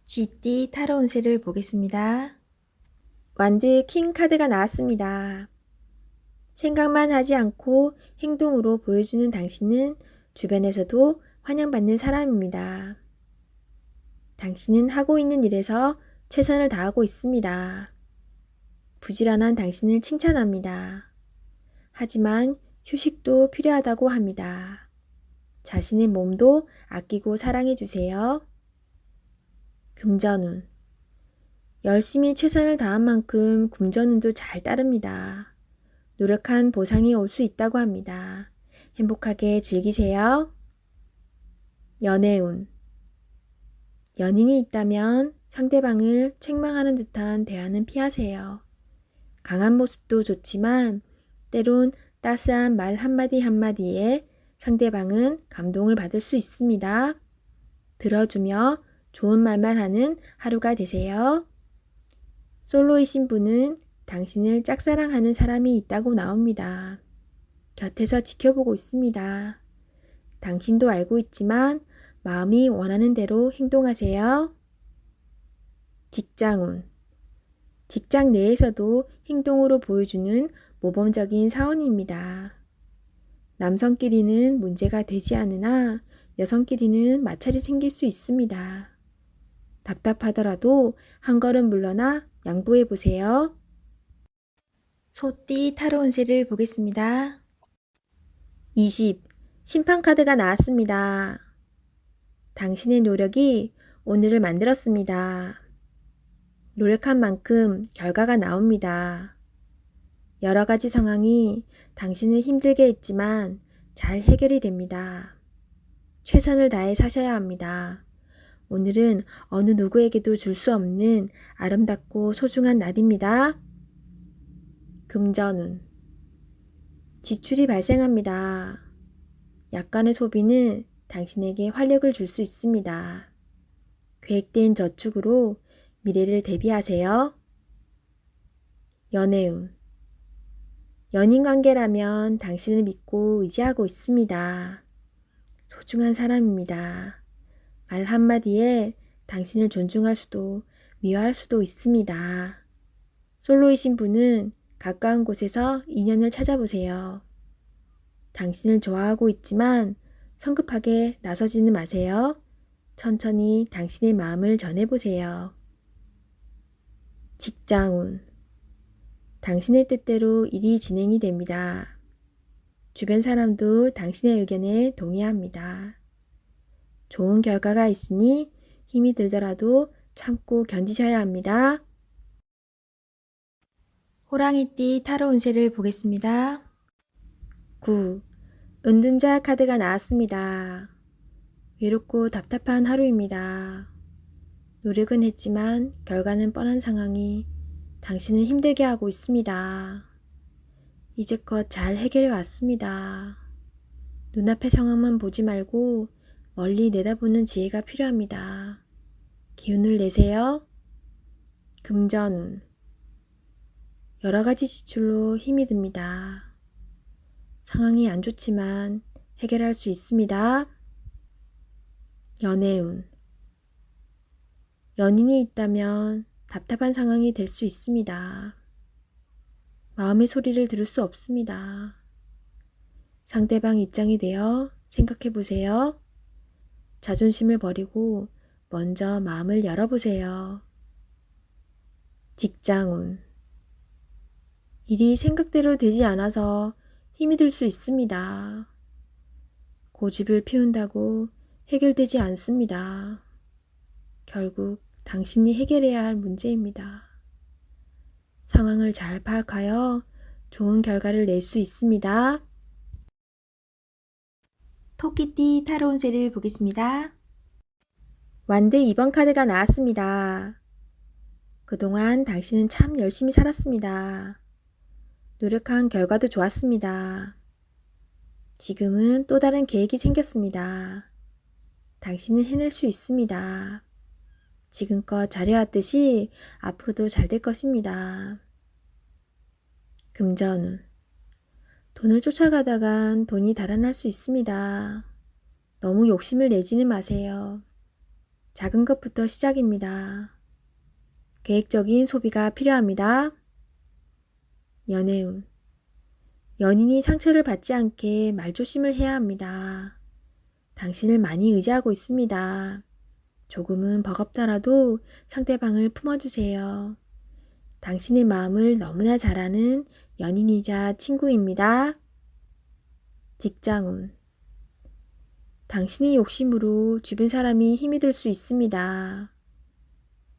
쥐띠 타로 운세를 보겠습니다. 완드 킹 카드가 나왔습니다. 생각만 하지 않고 행동으로 보여주는 당신은 주변에서도 환영받는 사람입니다. 당신은 하고 있는 일에서 최선을 다하고 있습니다. 부지런한 당신을 칭찬합니다. 하지만 휴식도 필요하다고 합니다. 자신의 몸도 아끼고 사랑해 주세요. 금전운. 열심히 최선을 다한 만큼 금전운도 잘 따릅니다. 노력한 보상이 올 수 있다고 합니다. 행복하게 즐기세요. 연애운. 연인이 있다면 상대방을 책망하는 듯한 대화는 피하세요. 강한 모습도 좋지만 때론 따스한 말 한마디 한마디에 상대방은 감동을 받을 수 있습니다. 들어주며 좋은 말만 하는 하루가 되세요. 솔로이신 분은 당신을 짝사랑하는 사람이 있다고 나옵니다. 곁에서 지켜보고 있습니다. 당신도 알고 있지만 마음이 원하는 대로 행동하세요. 직장운. 직장 내에서도 행동으로 보여주는 모범적인 사원입니다. 남성끼리는 문제가 되지 않으나 여성끼리는 마찰이 생길 수 있습니다. 답답하더라도 한 걸음 물러나 양보해 보세요. 소띠 타로 운세를 보겠습니다. 20. 심판카드가 나왔습니다. 당신의 노력이 오늘을 만들었습니다. 노력한 만큼 결과가 나옵니다. 여러 가지 상황이 당신을 힘들게 했지만 잘 해결이 됩니다. 최선을 다해 사셔야 합니다. 오늘은 어느 누구에게도 줄 수 없는 아름답고 소중한 날입니다. 금전운. 지출이 발생합니다. 약간의 소비는 당신에게 활력을 줄 수 있습니다. 계획된 저축으로 미래를 대비하세요. 연애운. 연인 관계라면 당신을 믿고 의지하고 있습니다. 소중한 사람입니다. 말 한마디에 당신을 존중할 수도 미워할 수도 있습니다. 솔로이신 분은 가까운 곳에서 인연을 찾아보세요. 당신을 좋아하고 있지만 성급하게 나서지는 마세요. 천천히 당신의 마음을 전해보세요. 직장운. 당신의 뜻대로 일이 진행이 됩니다. 주변 사람도 당신의 의견에 동의합니다. 좋은 결과가 있으니 힘이 들더라도 참고 견디셔야 합니다. 호랑이띠 타로 운세를 보겠습니다. 9. 은둔자 카드가 나왔습니다. 외롭고 답답한 하루입니다. 노력은 했지만 결과는 뻔한 상황이 당신을 힘들게 하고 있습니다. 이제껏 잘 해결해 왔습니다. 눈앞의 상황만 보지 말고 멀리 내다보는 지혜가 필요합니다. 기운을 내세요. 금전운. 여러 가지 지출로 힘이 듭니다. 상황이 안 좋지만 해결할 수 있습니다. 연애운. 연인이 있다면 답답한 상황이 될 수 있습니다. 마음의 소리를 들을 수 없습니다. 상대방 입장이 되어 생각해 보세요. 자존심을 버리고 먼저 마음을 열어보세요. 직장운. 일이 생각대로 되지 않아서 힘이 들 수 있습니다. 고집을 피운다고 해결되지 않습니다. 결국 당신이 해결해야 할 문제입니다. 상황을 잘 파악하여 좋은 결과를 낼 수 있습니다. 토끼띠 타로 운세를 보겠습니다. 완드 2번 카드가 나왔습니다. 그동안 당신은 참 열심히 살았습니다. 노력한 결과도 좋았습니다. 지금은 또 다른 계획이 생겼습니다. 당신은 해낼 수 있습니다. 지금껏 잘해왔듯이 앞으로도 잘 될 것입니다. 금전운. 돈을 쫓아가다간 돈이 달아날 수 있습니다. 너무 욕심을 내지는 마세요. 작은 것부터 시작입니다. 계획적인 소비가 필요합니다. 연애운. 연인이 상처를 받지 않게 말조심을 해야 합니다. 당신을 많이 의지하고 있습니다. 조금은 버겁더라도 상대방을 품어주세요. 당신의 마음을 너무나 잘 아는 연인이자 친구입니다. 직장운. 당신의 욕심으로 주변 사람이 힘이 들 수 있습니다.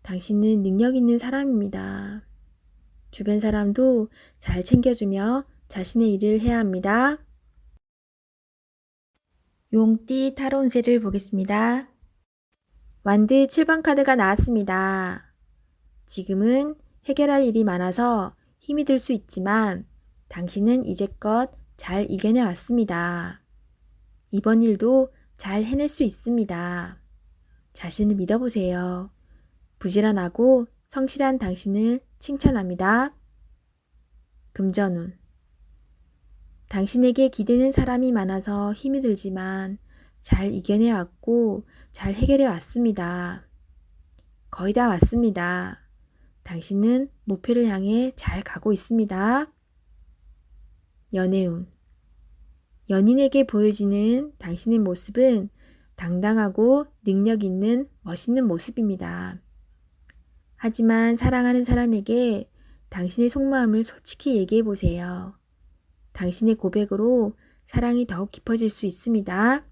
당신은 능력 있는 사람입니다. 주변 사람도 잘 챙겨주며 자신의 일을 해야 합니다. 용띠 타로 운세를 보겠습니다. 완드 7번 카드가 나왔습니다. 지금은 해결할 일이 많아서 힘이 들 수 있지만 당신은 이제껏 잘 이겨내 왔습니다. 이번 일도 잘 해낼 수 있습니다. 자신을 믿어보세요. 부지런하고 성실한 당신을 칭찬합니다. 금전운. 당신에게 기대는 사람이 많아서 힘이 들지만 잘 이겨내 왔고 잘 해결해 왔습니다. 거의 다 왔습니다. 당신은 목표를 향해 잘 가고 있습니다. 연애운. 연인에게 보여지는 당신의 모습은 당당하고 능력 있는 멋있는 모습입니다. 하지만 사랑하는 사람에게 당신의 속마음을 솔직히 얘기해 보세요. 당신의 고백으로 사랑이 더욱 깊어질 수 있습니다.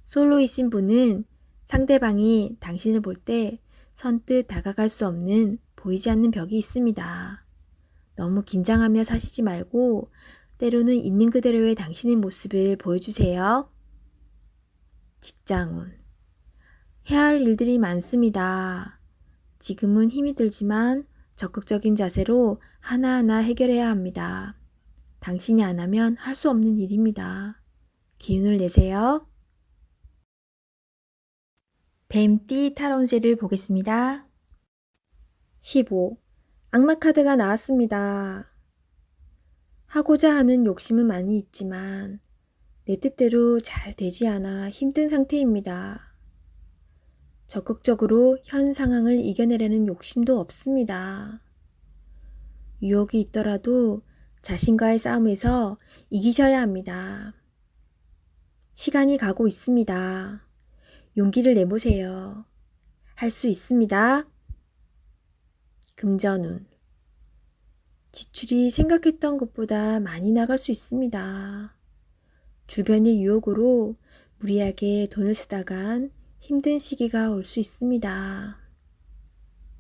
솔로이신 분은 상대방이 당신을 볼 때 선뜻 다가갈 수 없는 보이지 않는 벽이 있습니다. 너무 긴장하며 사시지 말고 때로는 있는 그대로의 당신의 모습을 보여주세요. 직장운. 해야 할 일들이 많습니다. 지금은 힘이 들지만 적극적인 자세로 하나하나 해결해야 합니다. 당신이 안 하면 할 수 없는 일입니다. 기운을 내세요. 뱀띠 타로 운세를 보겠습니다. 15. 악마 카드가 나왔습니다. 하고자 하는 욕심은 많이 있지만 내 뜻대로 잘 되지 않아 힘든 상태입니다. 적극적으로 현 상황을 이겨내려는 욕심도 없습니다. 유혹이 있더라도 자신과의 싸움에서 이기셔야 합니다. 시간이 가고 있습니다. 용기를 내보세요. 할 수 있습니다. 금전운. 지출이 생각했던 것보다 많이 나갈 수 있습니다. 주변의 유혹으로 무리하게 돈을 쓰다간 힘든 시기가 올 수 있습니다.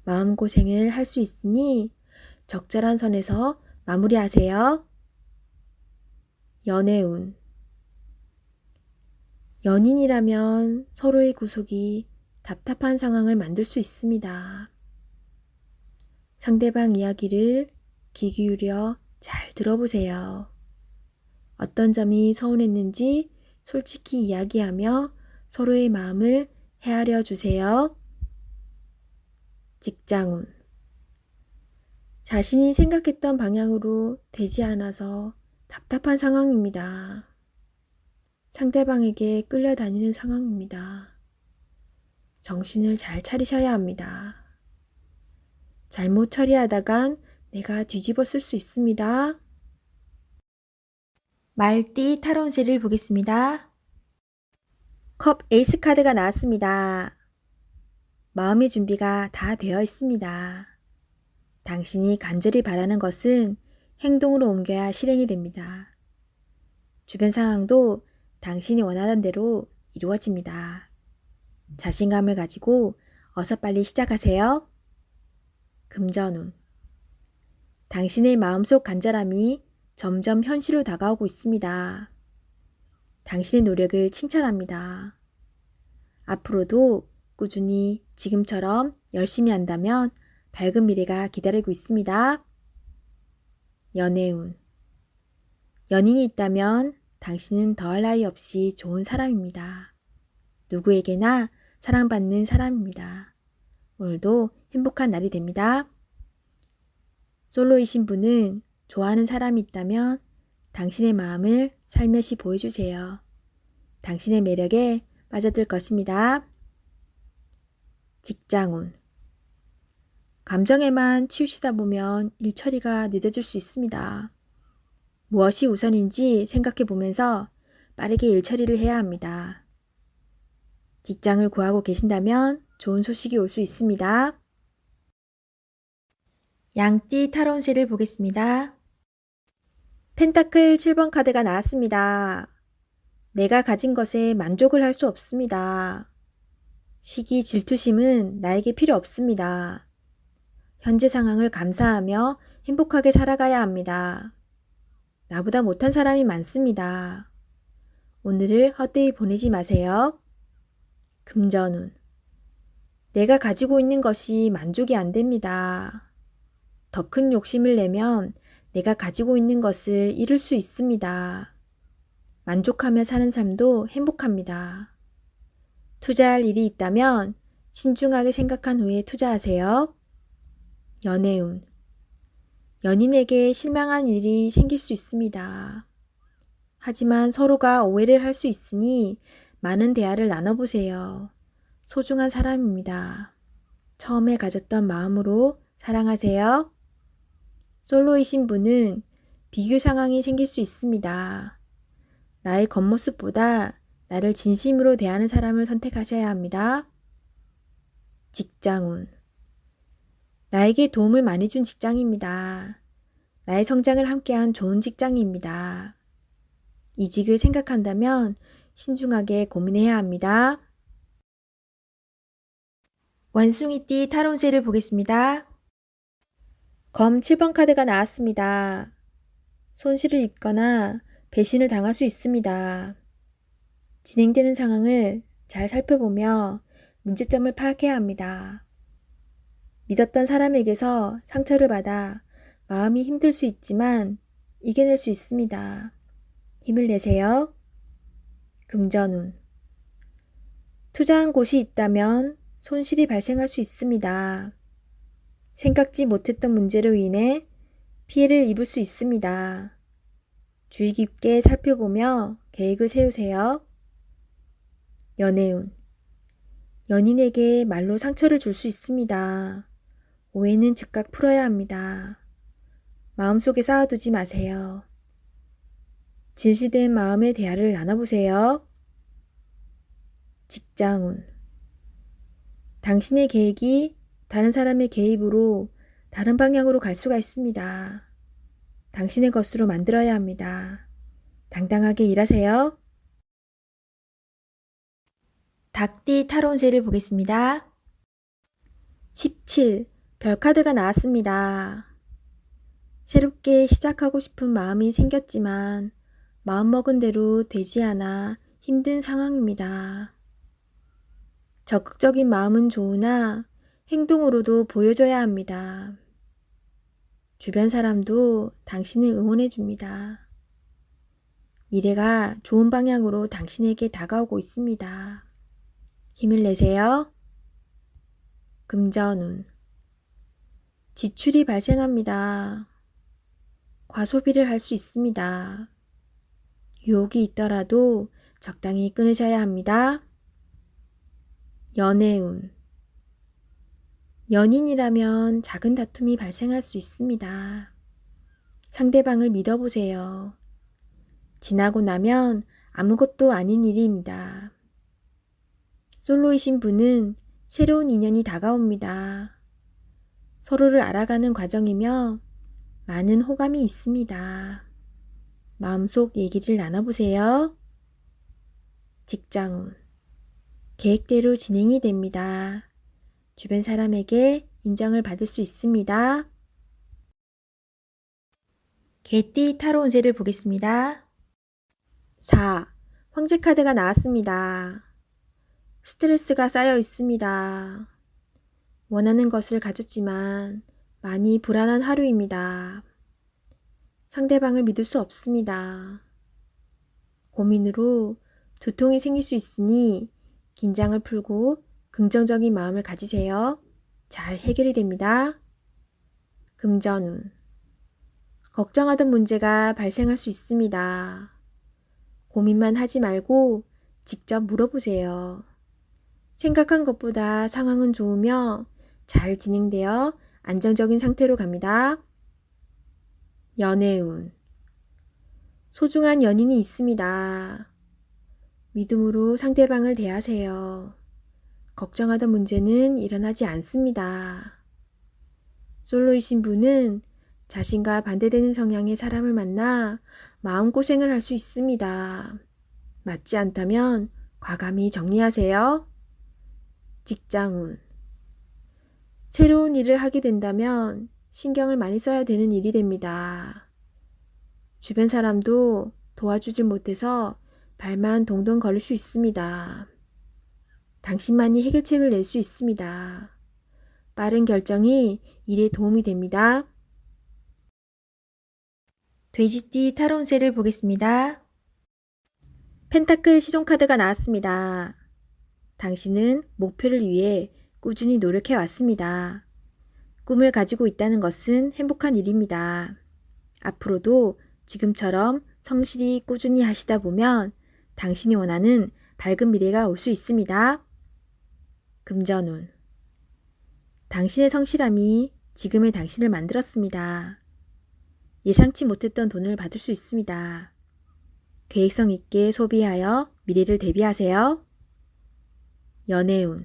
마음고생을 할 수 있으니 적절한 선에서 마무리하세요. 연애운. 연인이라면 서로의 구속이 답답한 상황을 만들 수 있습니다. 상대방 이야기를 귀 기울여 잘 들어보세요. 어떤 점이 서운했는지 솔직히 이야기하며 서로의 마음을 헤아려 주세요. 직장운. 자신이 생각했던 방향으로 되지 않아서 답답한 상황입니다. 상대방에게 끌려다니는 상황입니다. 정신을 잘 차리셔야 합니다. 잘못 처리하다간 내가 뒤집어 쓸 수 있습니다. 말띠 타로 운세를 보겠습니다. 컵 에이스 카드가 나왔습니다. 마음의 준비가 다 되어 있습니다. 당신이 간절히 바라는 것은 행동으로 옮겨야 실행이 됩니다. 주변 상황도 당신이 원하던 대로 이루어집니다. 자신감을 가지고 어서 빨리 시작하세요. 금전운. 당신의 마음속 간절함이 점점 현실로 다가오고 있습니다. 당신의 노력을 칭찬합니다. 앞으로도 꾸준히 지금처럼 열심히 한다면 밝은 미래가 기다리고 있습니다. 연애운. 연인이 있다면 당신은 더할 나위 없이 좋은 사람입니다. 누구에게나 사랑받는 사람입니다. 오늘도 행복한 날이 됩니다. 솔로이신 분은 좋아하는 사람이 있다면 당신의 마음을 살며시 보여주세요. 당신의 매력에 빠져들 것입니다. 직장운. 감정에만 치우치다 보면 일 처리가 늦어질 수 있습니다. 무엇이 우선인지 생각해 보면서 빠르게 일 처리를 해야 합니다. 직장을 구하고 계신다면 좋은 소식이 올 수 있습니다. 양띠 타로운세를 보겠습니다. 펜타클 7번 카드가 나왔습니다. 내가 가진 것에 만족을 할 수 없습니다. 시기, 질투심은 나에게 필요 없습니다. 현재 상황을 감사하며 행복하게 살아가야 합니다. 나보다 못한 사람이 많습니다. 오늘을 헛되이 보내지 마세요. 금전운. 내가 가지고 있는 것이 만족이 안 됩니다. 더 큰 욕심을 내면 내가 가지고 있는 것을 잃을 수 있습니다. 만족하며 사는 삶도 행복합니다. 투자할 일이 있다면 신중하게 생각한 후에 투자하세요. 연애운. 연인에게 실망한 일이 생길 수 있습니다. 하지만 서로가 오해를 할 수 있으니 많은 대화를 나눠보세요. 소중한 사람입니다. 처음에 가졌던 마음으로 사랑하세요. 솔로이신 분은 비교 상황이 생길 수 있습니다. 나의 겉모습보다 나를 진심으로 대하는 사람을 선택하셔야 합니다. 직장운. 나에게 도움을 많이 준 직장입니다. 나의 성장을 함께한 좋은 직장입니다. 이직을 생각한다면 신중하게 고민해야 합니다. 원숭이띠 타로운세를 보겠습니다. 검 7번 카드가 나왔습니다. 손실을 입거나 배신을 당할 수 있습니다. 진행되는 상황을 잘 살펴보며 문제점을 파악해야 합니다. 믿었던 사람에게서 상처를 받아 마음이 힘들 수 있지만 이겨낼 수 있습니다. 힘을 내세요. 금전운. 투자한 곳이 있다면 손실이 발생할 수 있습니다. 생각지 못했던 문제로 인해 피해를 입을 수 있습니다. 주의 깊게 살펴보며 계획을 세우세요. 연애운. 연인에게 말로 상처를 줄 수 있습니다. 오해는 즉각 풀어야 합니다. 마음속에 쌓아두지 마세요. 진실된 마음의 대화를 나눠보세요. 직장운. 당신의 계획이 다른 사람의 개입으로 다른 방향으로 갈 수가 있습니다. 당신의 것으로 만들어야 합니다. 당당하게 일하세요. 닭띠 타로운세를 보겠습니다. 17. 별카드가 나왔습니다. 새롭게 시작하고 싶은 마음이 생겼지만 마음먹은 대로 되지 않아 힘든 상황입니다. 적극적인 마음은 좋으나 행동으로도 보여줘야 합니다. 주변 사람도 당신을 응원해 줍니다. 미래가 좋은 방향으로 당신에게 다가오고 있습니다. 힘을 내세요. 금전운. 지출이 발생합니다. 과소비를 할 수 있습니다. 유혹이 있더라도 적당히 끊으셔야 합니다. 연애운. 연인이라면 작은 다툼이 발생할 수 있습니다. 상대방을 믿어보세요. 지나고 나면 아무것도 아닌 일입니다. 솔로이신 분은 새로운 인연이 다가옵니다. 서로를 알아가는 과정이며 많은 호감이 있습니다. 마음속 얘기를 나눠보세요. 직장운. 계획대로 진행이 됩니다. 주변 사람에게 인정을 받을 수 있습니다. 개띠 타로운세를 보겠습니다. 4. 황제 카드가 나왔습니다. 스트레스가 쌓여 있습니다. 원하는 것을 가졌지만 많이 불안한 하루입니다. 상대방을 믿을 수 없습니다. 고민으로 두통이 생길 수 있으니 긴장을 풀고 긍정적인 마음을 가지세요. 잘 해결이 됩니다. 금전운. 걱정하던 문제가 발생할 수 있습니다. 고민만 하지 말고 직접 물어보세요. 생각한 것보다 상황은 좋으며 잘 진행되어 안정적인 상태로 갑니다. 연애운. 소중한 연인이 있습니다. 믿음으로 상대방을 대하세요. 걱정하던 문제는 일어나지 않습니다. 솔로이신 분은 자신과 반대되는 성향의 사람을 만나 마음고생을 할 수 있습니다. 맞지 않다면 과감히 정리하세요. 직장운. 새로운 일을 하게 된다면 신경을 많이 써야 되는 일이 됩니다. 주변 사람도 도와주질 못해서 발만 동동 걸릴 수 있습니다. 당신만이 해결책을 낼 수 있습니다. 빠른 결정이 일에 도움이 됩니다. 돼지띠 타로 운세를 보겠습니다. 펜타클 시종카드가 나왔습니다. 당신은 목표를 위해 꾸준히 노력해 왔습니다. 꿈을 가지고 있다는 것은 행복한 일입니다. 앞으로도 지금처럼 성실히 꾸준히 하시다 보면 당신이 원하는 밝은 미래가 올 수 있습니다. 금전운. 당신의 성실함이 지금의 당신을 만들었습니다. 예상치 못했던 돈을 받을 수 있습니다. 계획성 있게 소비하여 미래를 대비하세요. 연애운.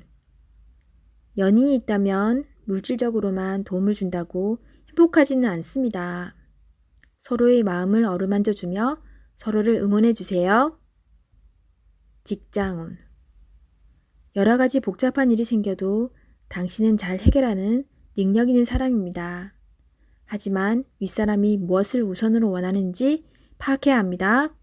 연인이 있다면 물질적으로만 도움을 준다고 행복하지는 않습니다. 서로의 마음을 어루만져 주며 서로를 응원해 주세요. 직장운. 여러 가지 복잡한 일이 생겨도 당신은 잘 해결하는 능력 있는 사람입니다. 하지만 윗사람이 무엇을 우선으로 원하는지 파악해야 합니다.